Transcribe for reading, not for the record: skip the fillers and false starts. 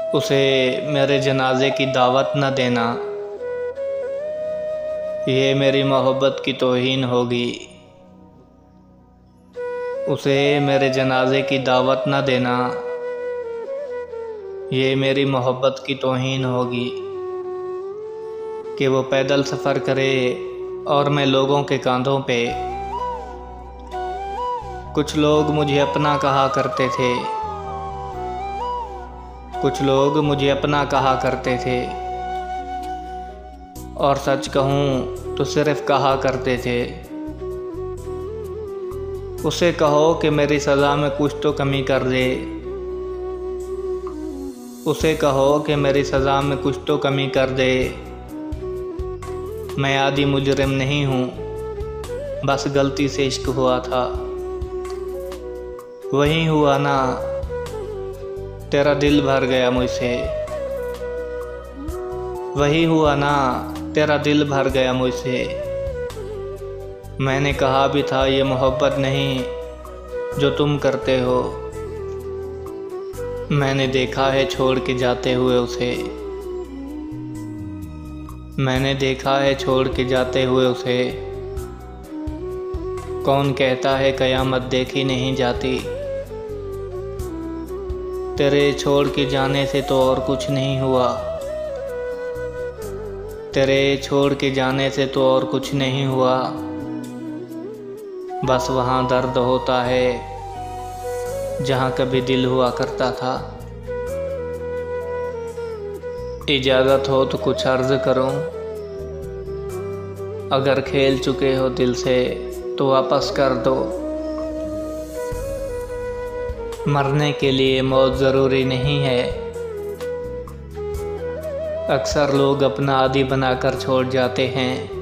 उसे मेरे जनाजे की दावत न देना, ये मेरी मोहब्बत की तौहीन होगी। उसे मेरे जनाजे की दावत न देना, ये मेरी मोहब्बत की तौहीन होगी। कि वो पैदल सफ़र करे और मैं लोगों के कांधों पे। कुछ लोग मुझे अपना कहा करते थे, कुछ लोग मुझे अपना कहा करते थे, और सच कहूँ तो सिर्फ कहा करते थे। उसे कहो कि मेरी सज़ा में कुछ तो कमी कर दे, उसे कहो कि मेरी सज़ा में कुछ तो कमी कर दे। मैं आदी मुजरिम नहीं हूँ, बस गलती से इश्क हुआ था। वही हुआ ना, तेरा दिल भर गया मुझसे। वही हुआ ना, तेरा दिल भर गया मुझसे। मैंने कहा भी था ये मोहब्बत नहीं जो तुम करते हो। मैंने देखा है छोड़ के जाते हुए उसे। मैंने देखा है छोड़ के जाते हुए उसे। कौन कहता है क़यामत देखी नहीं जाती। तेरे छोड़ के जाने से तो और कुछ नहीं हुआ। तेरे छोड़ के जाने से तो और कुछ नहीं हुआ। बस वहाँ दर्द होता है जहाँ कभी दिल हुआ करता था। इजाज़त हो तो कुछ अर्ज़ करूं, अगर खेल चुके हो दिल से तो वापस कर दो। मरने के लिए मौत ज़रूरी नहीं है। अक्सर लोग अपना आदी बनाकर छोड़ जाते हैं।